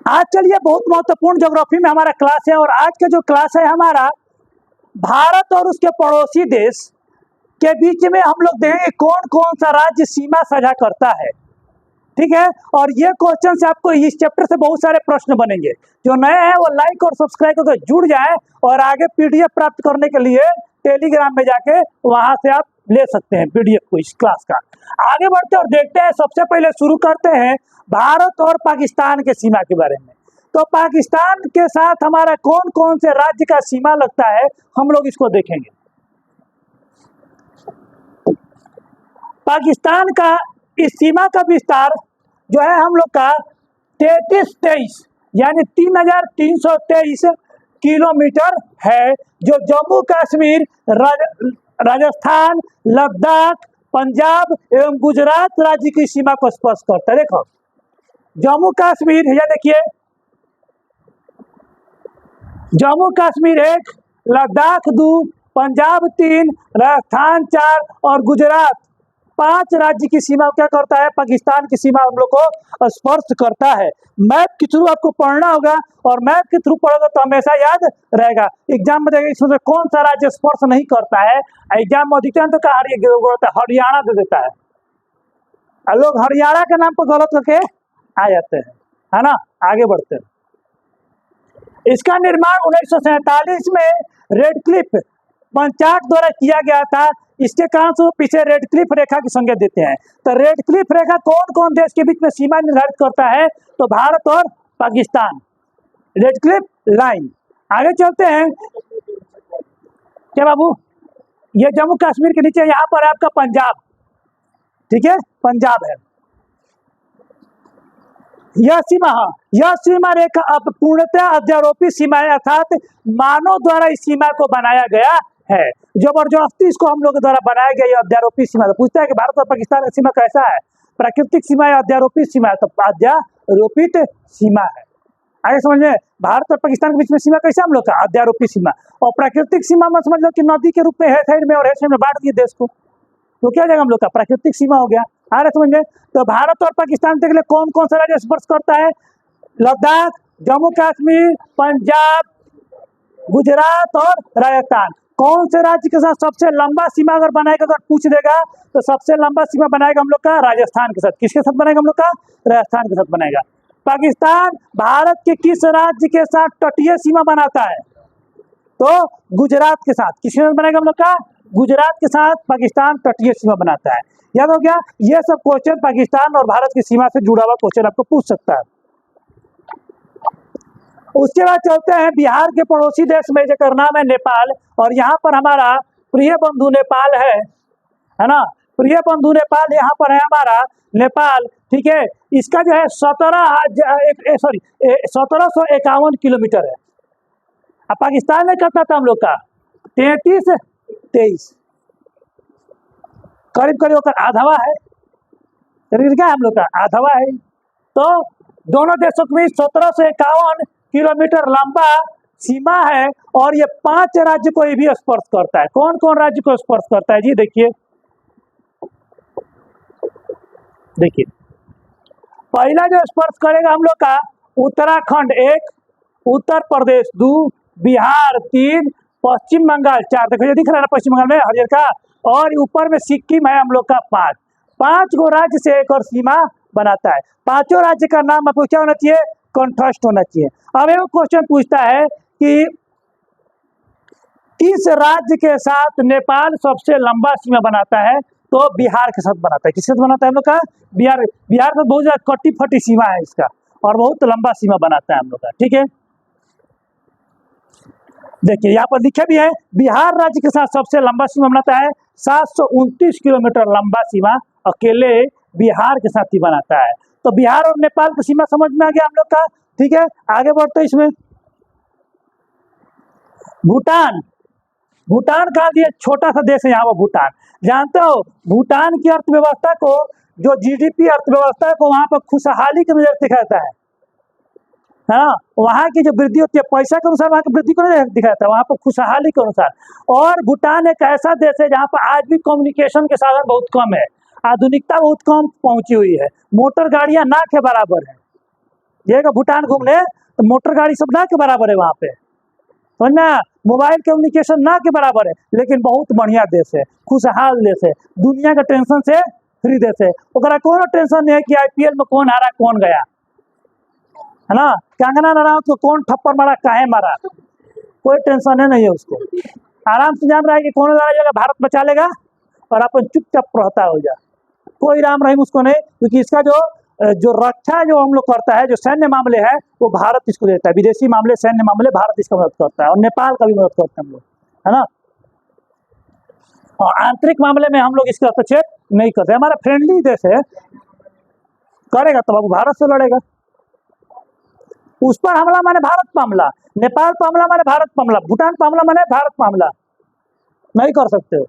आज चलिए बहुत महत्वपूर्ण ज्योग्राफी में हमारा क्लास है और आज का जो क्लास है हमारा भारत और उसके पड़ोसी देश के बीच में हम लोग देखेंगे कौन कौन सा राज्य सीमा साझा करता है। ठीक है, और ये क्वेश्चन से आपको इस चैप्टर से बहुत सारे प्रश्न बनेंगे। जो नए हैं वो लाइक और सब्सक्राइब करके जुड़ जाए और आगे पीडीएफ प्राप्त करने के लिए टेलीग्राम में जाके वहां से आप ले सकते हैं पीडीएफ को इस क्लास का। आगे बढ़ते और देखते हैं, सबसे पहले शुरू करते हैं भारत और पाकिस्तान के सीमा के बारे में। तो पाकिस्तान के साथ हमारा कौन कौन से राज्य का सीमा लगता है हम लोग इसको देखेंगे। पाकिस्तान का इस सीमा का विस्तार जो है हम लोग का 3323 यानी 3323 किलोमीटर है, जो जम्मू कश्मीर, राजस्थान, लद्दाख, पंजाब एवं गुजरात राज्य की सीमा को स्पर्श करता है। देखो जम्मू कश्मीर, यह देखिए जम्मू कश्मीर 1, लद्दाख 2, पंजाब 3, राजस्थान 4 और गुजरात 5 राज्य की सीमा क्या करता है, पाकिस्तान की सीमा हम लोग को स्पर्श करता है। मैप के थ्रू आपको पढ़ना होगा और मैप के थ्रू पढ़ोगे तो हमेशा याद रहेगा। एग्जाम में देखिए इसमें कौन सा राज्य स्पर्श नहीं करता है। एग्जाम में अधिकांश तो हरियाणा दे देता है, लोग हरियाणा के नाम पर गलत करके आ जाते हैं, है ना। आगे बढ़ते हैं। इसका निर्माण 1947 में रेडक्लिफ पंचायत द्वारा किया गया था। इसके कारण से पीछे रेडक्लिफ रेखा की संज्ञा देते हैं। तो रेडक्लिफ रेखा कौन कौन देश के बीच में सीमा निर्धारित करता है, तो भारत और पाकिस्तान, रेडक्लिफ लाइन। आगे चलते हैं, क्या बाबू, ये जम्मू कश्मीर के नीचे यहाँ पर आपका पंजाब, ठीक है, पंजाब है। यह सीमा रेखा अब पूर्णतः अध्यारोपित सीमा है, अर्थात मानव द्वारा इस सीमा को बनाया गया है। जबरदस्ती इसको हम लोग द्वारा बनाया गया यह अध्यारोपित सीमा। तो पूछता है कि भारत और पाकिस्तान की सीमा कैसा है, प्राकृतिक सीमा या अध्यारोपित सीमा है, तो अध्यारोपित सीमा है। आगे समझ में, भारत और पाकिस्तान के बीच में सीमा कैसा हम लोग का, अध्यारोपित सीमा। और प्राकृतिक सीमा में समझ लो कि नदी के रूप में है साइड में और है साइड में बांट दिए देश को, तो क्या जाएगा हम लोग का प्राकृतिक सीमा हो गया। आ रहे समझ में। तो भारत और पाकिस्तान के लिए कौन कौन सा राज्य स्पर्श करता है, लद्दाख, जम्मू कश्मीर, पंजाब, गुजरात और राजस्थान। कौन से राज्य के साथ सबसे लंबा सीमा अगर बनाएगा, अगर पूछ देगा तो सबसे लंबा सीमा बनाएगा हम लोग का राजस्थान के साथ। किसके साथ बनाएगा हम लोग का, राजस्थान के साथ बनाएगा। पाकिस्तान भारत के किस राज्य के साथ तटीय सीमा बनाता है, तो गुजरात के साथ। किसके साथ बनाएगा हम लोग का, गुजरात के साथ पाकिस्तान तटीय सीमा बनाता है। याद हो गया। ये सब क्वेश्चन पाकिस्तान और भारत की सीमा से जुड़ा हुआ क्वेश्चन आपको पूछ सकता है। उसके बाद चलते हैं बिहार के पड़ोसी देश में, जिसका नाम है नेपाल, और यहाँ पर हमारा प्रिय बंधु नेपाल है ना। प्रिय बंधु नेपाल यहाँ पर है हमारा नेपाल, ठीक है। इसका जो है 1751 किलोमीटर है। अब पाकिस्तान में कितना था हम लोग का, 3323, करीब करीब होकर आधवा है, करीब क्या हम लोग का आधवा है। तो दोनों देशों के बीच 1751 किलोमीटर लंबा सीमा है और ये 5 राज्य को भी स्पर्श करता है। कौन कौन राज्य को स्पर्श करता है जी, देखिए पहला जो स्पर्श करेगा हम लोग का उत्तराखंड 1, उत्तर प्रदेश 2, बिहार 3, पश्चिम बंगाल 4। देखो ये दिख रहा है ना पश्चिम बंगाल में हरियर का, और ऊपर में सिक्किम है हम लोग का 5 गो राज्य से एक और सीमा बनाता है। 5 राज्य का नाम आपको क्या होना चाहिए, कंठस्थ होना चाहिए। अब एक क्वेश्चन पूछता है कि किस राज्य के साथ नेपाल सबसे लंबा सीमा बनाता है, तो बिहार के साथ बनाता है। किसके साथ बनाता है हम लोग का, बिहार। बिहार में बहुत ज्यादा कटी फटी सीमा है इसका और बहुत लंबा सीमा बनाता है हम लोग का, ठीक है। देखिए यहाँ पर लिखे भी है, बिहार राज्य के साथ सबसे लंबा सीमा बनाता है। 729 किलोमीटर लंबा सीमा अकेले बिहार के साथ ही बनाता है। तो बिहार और नेपाल की सीमा समझ में आ गया हम लोग का, ठीक है। आगे बढ़ते इसमें, भूटान का ये छोटा सा देश है यहाँ पर भूटान। जानते हो भूटान की अर्थव्यवस्था को, जो जीडीपी अर्थव्यवस्था को वहाँ पर खुशहाली की नजर दिखाता है ना। वहाँ की जो वृद्धि होती है पैसा के अनुसार, वहाँ की वृद्धि को नहीं दिखाता है, वहाँ पर खुशहाली के अनुसार। और भूटान एक ऐसा देश है जहाँ पर आज भी कम्युनिकेशन के साधन बहुत कम है, आधुनिकता बहुत कम पहुंची हुई है, मोटर गाड़ियां ना के बराबर है। ये का भूटान घूमने तो मोटर गाड़ी सब ना के बराबर है वहाँ पे, समझना, मोबाइल कम्युनिकेशन ना के बराबर है, लेकिन बहुत बढ़िया देश है, खुशहाल देश है, दुनिया के टेंशन से फ्री देश है। ओकरा कोनो टेंशन नहीं है कि IPL में कौन हारा कौन गया, है ना, कंगना रनावत को कौन थप्पड़ मारा काहे मारा, कोई टेंशन है नहीं है उसको, आराम से जान रहा है कि कौन लड़ाई भारत बचा लेगा और अपन चुपचाप रहता हो जा, कोई राम रहीम उसको नहीं, क्योंकि इसका जो रक्षा जो हम लोग करता है, जो सैन्य मामले है वो भारत इसको देता है, विदेशी मामले सैन्य मामले भारत इसका मदद करता है, और नेपाल का भी मदद करते हैं हम लोग, है ना, और आंतरिक मामले में हम लोग इसका हस्तक्षेप नहीं करते, हमारा फ्रेंडली देश है, करेगा तो बाबू भारत से लड़ेगा, उस पर हमला माने भारत पर हमला, नेपाल पर हमला माने भारत पर हमला, भूटान पर हमला माने भारत पर हमला, नहीं कर सकते हो,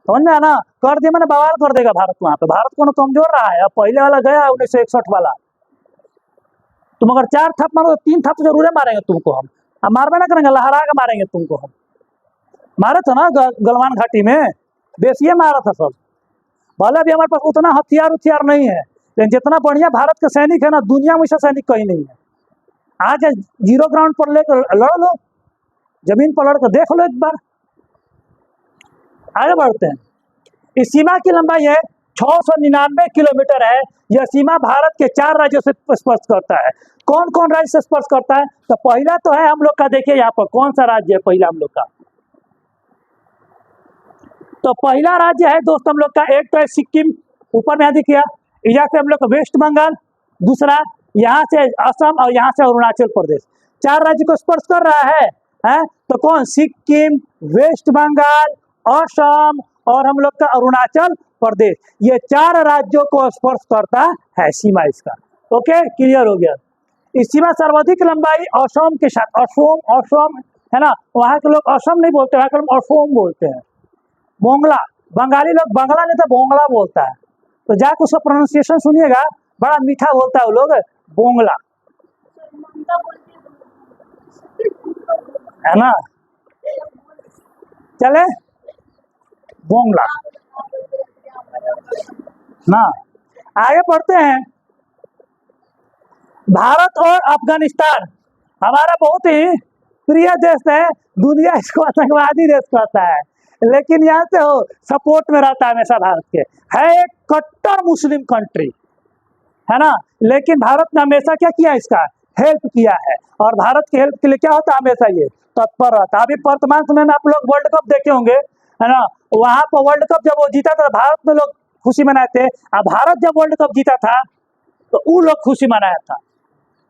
समझ में है ना, कर दिया मैंने बवाल कर देगा भारत, वहां पे भारत को कमजोर रहा है, अब पहले वाला गया 1961 वाला, तुम अगर 4 थप मारो तो 3 थप जरूर मारेंगे तुमको हम, मारबे ना करेंगे, लहरा के मारेंगे तुमको हम, मारे थे ना गलवान घाटी में, बेसिए मारा था सब, भले भी हमारे पास उतना हथियार नहीं है, लेकिन जितना बढ़िया भारत के सैनिक है ना, दुनिया में ऐसा सैनिक कहीं नहीं है, आके 0 ग्राउंड पर लेकर लड़ लो, जमीन पर लड़कर देख लो एक बार, आगे बढ़ते हैं। इस सीमा की लंबाई है 699 किलोमीटर है, यह सीमा भारत के 4 राज्यों से स्पर्श करता है, कौन कौन राज्य से स्पर्श करता है, तो पहला तो है हम लोग का, देखिए यहाँ पर कौन सा राज्य है पहला हम लोग का, तो पहला राज्य है दोस्त हम लोग का, एक तो है सिक्किम, ऊपर में दिखिए, यहाँ से हम लोग का वेस्ट बंगाल, दूसरा यहाँ से असम और यहाँ से अरुणाचल प्रदेश, 4 राज्य को स्पर्श कर रहा है, तो कौन, सिक्किम, वेस्ट बंगाल, असम और हम लोग का अरुणाचल प्रदेश, ये 4 राज्यों को स्पर्श करता है सीमा इसका, ओके क्लियर हो गया। इस सीमा सर्वाधिक लंबाई असम के साथ, असम है ना, वहाँ के लोग असम नहीं बोलते, वहाँ के लोग असम बोलते हैं, बोंगला, बंगाली लोग बंगला नहीं तो बोंगला बोलता है, तो जाकर उसका प्रोनाउंसिएशन सुनिएगा, बड़ा मीठा बोलता है वो लोग, बोंगला, है ना, चले बोंगला ना, आगे बढ़ते हैं। भारत और अफगानिस्तान हमारा बहुत ही प्रिय देश है, दुनिया इसको आतंकवादी देश कहता है, लेकिन यहाँ से हो सपोर्ट में रहता है हमेशा भारत के, है एक कट्टर मुस्लिम कंट्री, है ना, लेकिन भारत ने हमेशा क्या किया, इसका हेल्प किया है, और भारत की हेल्प के लिए क्या होता है, हमेशा ये तत्पर रहता है। अभी वर्तमान समय में आप लोग वर्ल्ड कप देखे होंगे, है ना, वहां पर वर्ल्ड कप जब वो जीता था भारत में लोग खुशी मनाए थे, अब भारत जब वर्ल्ड कप जीता था तो वो लोग खुशी मनाया था,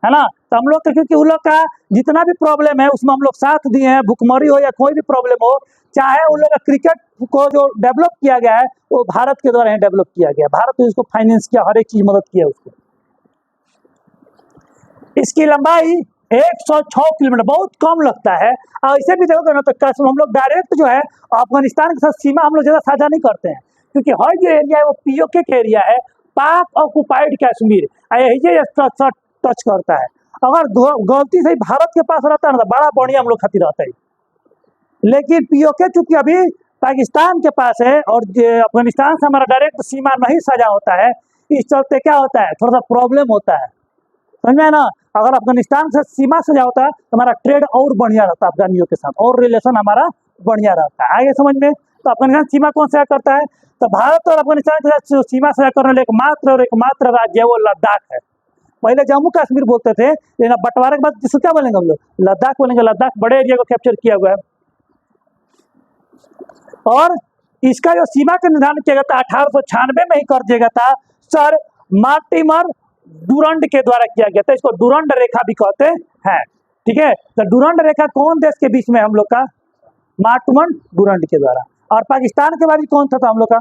है ना, तो हम लोग क्योंकि उन लोग का जितना भी प्रॉब्लम है उसमें हम लोग साथ दिए हैं, भुखमरी हो या कोई भी प्रॉब्लम हो, चाहे उन लोग का क्रिकेट को जो डेवलप किया गया है वो भारत के द्वारा ही डेवलप किया गया, भारत ने उसको फाइनेंस किया, हर एक चीज मदद किया उसको। इसकी लंबाई 106 किलोमीटर, बहुत कम लगता है, और इसे भी देखोगे ना तो हम लोग डायरेक्ट जो है अफगानिस्तान के साथ सीमा हम लोग ज्यादा साझा नहीं करते हैं, क्योंकि हर जो एरिया है वो POK का एरिया है, पाक ऑक्युपाइड कश्मीर, यही टच करता है, अगर गलती से भारत के पास रहता है ना तो बड़ा बढ़िया हम लोग खातिर रहता है, लेकिन POK चूंकि अभी पाकिस्तान के पास है और अफगानिस्तान से हमारा डायरेक्ट सीमा नहीं साझा होता है, इस चलते क्या होता है, थोड़ा सा प्रॉब्लम होता है, समझ में ना, अगर अफगानिस्तान से सीमा साझा होता है तो हमारा ट्रेड और बढ़िया रहता है अफगानियों के साथ, और रिलेशन हमारा बढ़िया रहता है, आगे समझ में। तो अफगानिस्तान सीमा कौन साझा करता है, तो भारत और अफगानिस्तान के साथ सीमा साझा करने वाले एकमात्र राज्य है वो लद्दाख है, पहले जम्मू कश्मीर बोलते थे, लेकिन अब बंटवारे के बाद जिसको क्या बोलेंगे हम लोग, लद्दाख बोलेंगे, लद्दाख बड़े एरिया को कैप्चर किया हुआ है, और इसका जो सीमा का निर्धारण किया गया था 1896 में ही कर दिया गया था, सर मार्टिमर डुरंड के द्वारा किया गया था, इसको डुरंड रेखा भी कहते हैं, ठीक है, तो डुरंड रेखा कौन देश के बीच में हम लोग का, मार्टिमर डुरंड के द्वारा, और पाकिस्तान के बारे में कौन था हम लोग का,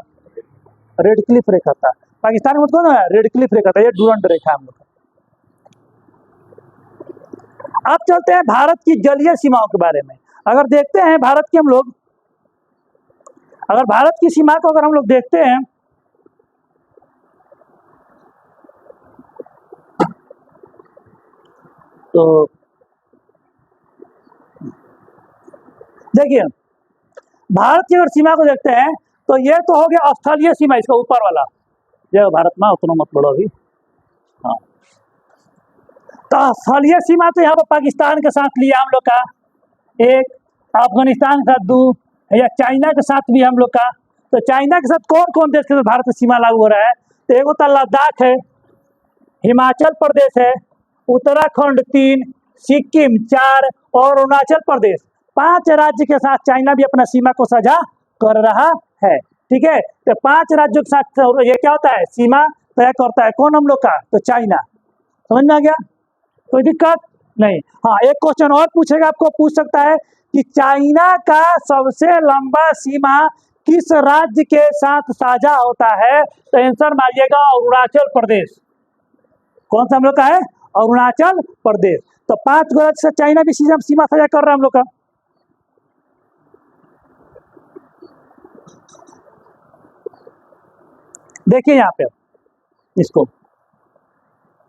रेड क्लिफ रेखा था, पाकिस्तान में कौन है, रेड क्लिफ रेखा था, ये डुरंड रेखा हम लोग का। अब चलते हैं भारत की जलीय सीमाओं के बारे में, अगर देखते हैं भारत की हम लोग, अगर भारत की सीमा को अगर हम लोग देखते हैं तो देखिए भारत की अगर सीमा को देखते हैं तो ये तो हो गया स्थलीय सीमा, इसका ऊपर वाला जो भारत में, उतना मत बढ़ो अभी, हाँ, तो स्थलीय सीमा तो यहाँ पर पाकिस्तान के साथ लिया हम लोग का एक, अफगानिस्तान के साथ दो, या चाइना के साथ भी हम लोग का। तो चाइना के साथ कौन कौन देश के साथ भारत की सीमा लागू हो रहा है? तो एक तो लद्दाख है, हिमाचल प्रदेश है, उत्तराखंड 3, सिक्किम 4 और अरुणाचल प्रदेश 5 राज्य के साथ चाइना भी अपना सीमा को साझा कर रहा है। ठीक है, तो 5 राज्यों के साथ ये क्या होता है, सीमा तय करता है कौन हम लोग का, तो चाइना। समझ में आ गया, कोई दिक्कत नहीं। हाँ, एक क्वेश्चन और पूछेगा, आपको पूछ सकता है कि चाइना का सबसे लंबा सीमा किस राज्य के साथ साझा होता है? तो आंसर मारिएगा अरुणाचल प्रदेश। कौन सा हम लोग का है? अरुणाचल प्रदेश। तो 5 राज्य से चाइना भी सीमा साझा कर रहा है हम लोग का। देखिए यहाँ पे इसको,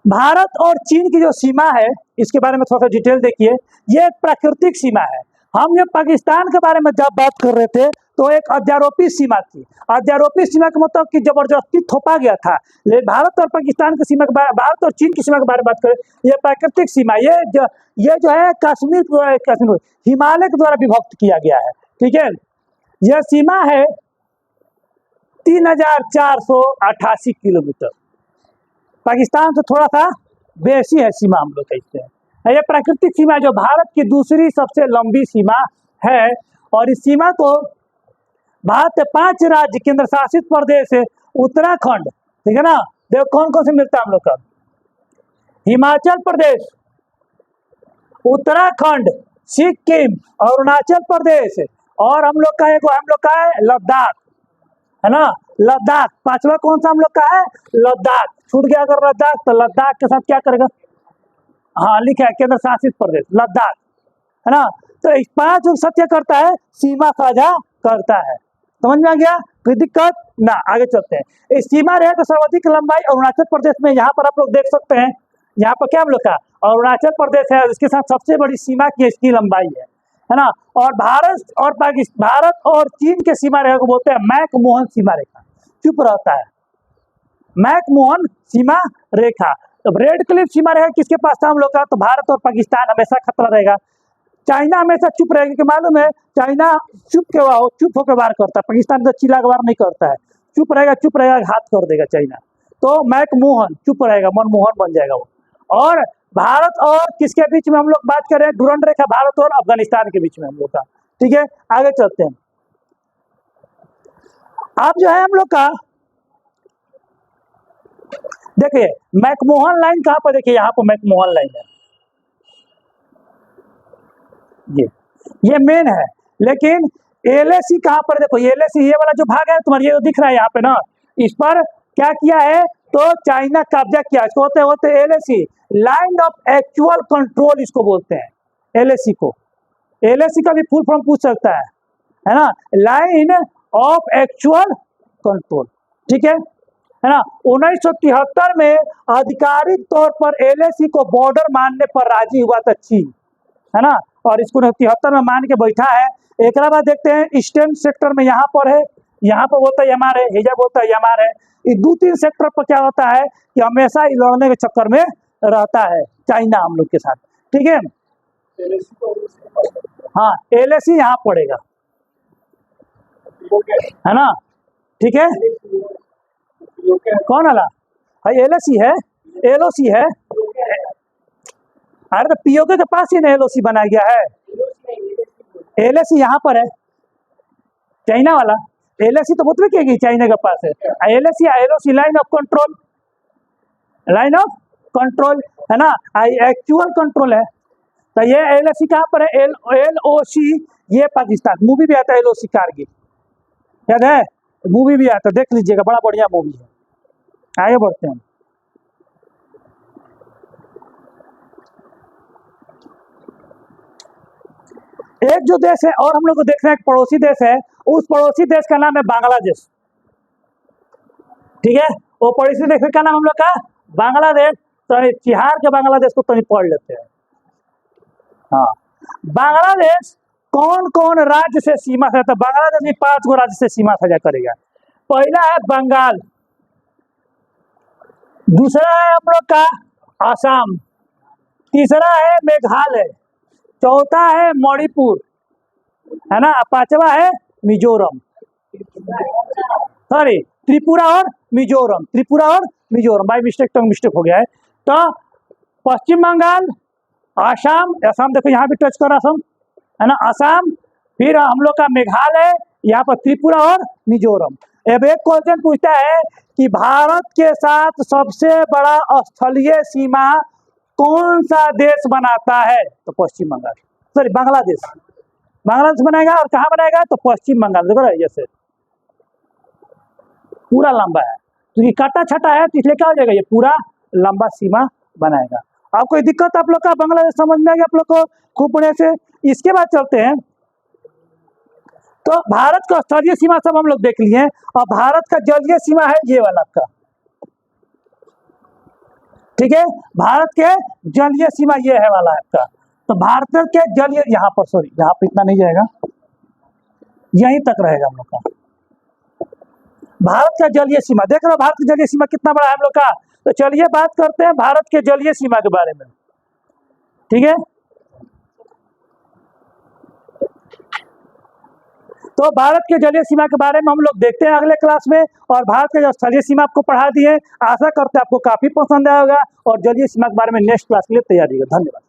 भारत और चीन की जो सीमा है इसके बारे में थोड़ा सा डिटेल देखिए। ये एक प्राकृतिक सीमा है। हम जब पाकिस्तान के बारे में जब बात कर रहे थे तो एक अध्यारोपी सीमा थी। अध्यारोपी सीमा का मतलब कि जबरदस्ती थोपा गया था। लेकिन भारत और पाकिस्तान की सीमा के बारे, भारत और चीन की सीमा के बारे में बात करें, ये प्राकृतिक सीमा, ये जो है कश्मीर हिमालय के द्वारा विभक्त किया गया है। ठीक है, यह सीमा है 3488 किलोमीटर। पाकिस्तान से थोड़ा सा बेसी है सीमा हम लोग कहते हैं। यह प्राकृतिक सीमा जो भारत की दूसरी सबसे लंबी सीमा है, और इस सीमा को भारत के 5 राज्य केंद्र शासित प्रदेश उत्तराखंड, ठीक है ना, देखो कौन कौन से मिलता है हम लोग का, हिमाचल प्रदेश, उत्तराखंड, सिक्किम, अरुणाचल प्रदेश, और हम लोग का है लद्दाख, है ना, लद्दाख। 5वां कौन सा हम लोग का है? लद्दाख। छूट गया अगर लद्दाख, तो लद्दाख के साथ क्या करेगा? हाँ, लिखा है केंद्र शासित प्रदेश लद्दाख, है ना। तो इस 5 सत्य करता है, सीमा साझा करता है। समझ में आ गया, कोई दिक्कत ना? आगे चलते हैं। इस सीमा रेखा की सर्वाधिक लंबाई अरुणाचल प्रदेश में, यहाँ पर आप लोग देख सकते हैं, यहाँ पर क्या हम लोग का अरुणाचल प्रदेश है, इसके साथ सबसे बड़ी सीमा की इसकी लंबाई है ना। और भारत और चीन के सीमा रेखा को बोलते हैं मैक-मोहन सीमा रेखा। चुप रहता है, मैक-मोहन सीमा रेखा। तो रेड क्लिफ सीमा रेखा किसके पास था हम लोग का? तो भारत और पाकिस्तान हमेशा खतरा रहेगा। चाइना हमेशा चुप रहेगा, क्योंकि मालूम है चाइना चुप होकर वार करता है, पाकिस्तान तो चिल्ला वार नहीं करता है। चुप रहेगा, हाथ कर देगा चाइना। तो मैक-मोहन चुप रहेगा, मनमोहन बन जाएगा वो। और भारत और किसके बीच में हम लोग बात करें? डुरंड रेखा भारत और अफगानिस्तान के बीच में हम लोग का। ठीक है, आगे चलते हैं। आप जो है हम लोग का देखिए मैक-मोहन लाइन कहाँ पर, देखिए यहाँ पर मैक-मोहन लाइन है, ये मेन है। लेकिन एलएसी कहाँ पर? देखो एलएसी ये वाला जो भाग है तुम्हारे, ये दिख रहा है यहाँ पे ना, इस पर क्या किया है? तो चाइना कब्जा किया। इसको होते LAC, line of actual control इसको बोलते हैं। एलएसी को, एलएसी का भी फुल फॉर्म पूछ सकता है ना, लाइन ऑफ एक्चुअल कंट्रोल। ठीक है ना। 1973 में आधिकारिक तौर पर एलएसी को बॉर्डर मानने पर राजी हुआ था चीन, है ना, और इसको 73 में मान के बैठा है। एक बार देखते हैं ईस्टर्न सेक्टर में, यहाँ पर है, यहाँ पर बोलता है यमार है, हेजा बोलता है यमार है। ये 2-3 सेक्टर पर क्या होता है कि हमेशा लड़ने के चक्कर में रहता है चाइना हम लोग के साथ। ठीक है, हाँ एलएसी यहाँ पड़ेगा, है ना। ठीक है, कौन वाला? एलएसी है, एलओसी है। अरे तो पीओके के पास ही ना एलओसी बनाया गया है। एलएसी यहाँ पर है, चाइना वाला एलएसी तो मुतलक है कि चाइना के पास है। LOC line of control, line of control, है ना, एक्चुअल कंट्रोल है। तो ये एलएसी कहाँ पर है? एलओसी, ये पाकिस्तान। मूवी भी आता है एलओसी कारगिल, याद है? मूवी भी आता है, देख लीजिएगा, बड़ा बढ़िया मूवी है। आगे बढ़ते हैं। एक जो देश है और हम लोग को देखना है, एक पड़ोसी देश है, उस पड़ोसी देश का नाम है बांग्लादेश। ठीक है, वो पड़ोसी देश का नाम हम लोग का बांग्लादेश। तो तिहाड़ के बांग्लादेश को कहीं पढ़ लेते हैं। हाँ, बांग्लादेश कौन कौन राज्य से सीमा साझा? बांग्लादेश भी 5 गो राज्य से सीमा साझा करेगा। पहला है बंगाल, दूसरा है हम लोग का आसाम, तीसरा है मेघालय, चौथा है मणिपुर, है ना, पांचवा है मिजोरम, सॉरी त्रिपुरा और मिजोरम, त्रिपुरा और Mizoram, by mistake tongue mistake हो गया है। तो पश्चिम बंगाल, आसाम, असम देखो यहाँ भी टच कर असम, है ना, असम, फिर हम लोग का मेघालय, यहाँ पर त्रिपुरा और मिजोरम। अब एक क्वेश्चन पूछता है कि भारत के साथ सबसे बड़ा स्थलीय सीमा कौन सा देश बनाता है? तो पश्चिम बंगाल, सॉरी बांग्लादेश, बांग्लादेश बनाएगा। और कहाँ बनाएगा? तो पश्चिम बंगाल। देखो ना जैसे पूरा लंबा है, तो ये काटा छटा है, तो इसलिए क्या हो जाएगा, ये पूरा लंबा सीमा बनाएगा। अब कोई दिक्कत आप लोग का बांग्लादेश समझ में आ गया आप लोग को खूब बढ़िया से। इसके बाद चलते हैं, तो भारत का स्थलीय सीमा सब हम लोग देख लिए, और भारत का जलीय सीमा है ये वाला आपका, ठीक है, भारत के जलीय सीमा ये है वाला आपका। तो भारत के जलीय, यहाँ पर सॉरी यहाँ पर इतना नहीं जाएगा, यहीं तक रहेगा हम लोग का भारत का जलीय सीमा। देख रहे हो भारत की जलीय सीमा कितना बड़ा है हम लोग का। तो चलिए बात करते हैं भारत के जलीय सीमा के बारे में, ठीक है। तो भारत के जलीय सीमा के बारे में हम लोग देखते हैं अगले क्लास में, और भारत के जो स्थलीय सीमा आपको पढ़ा दिए, आशा करते हैं आपको काफी पसंद आएगा, और जलीय सीमा के बारे में नेक्स्ट क्लास के लिए तैयारी है। धन्यवाद।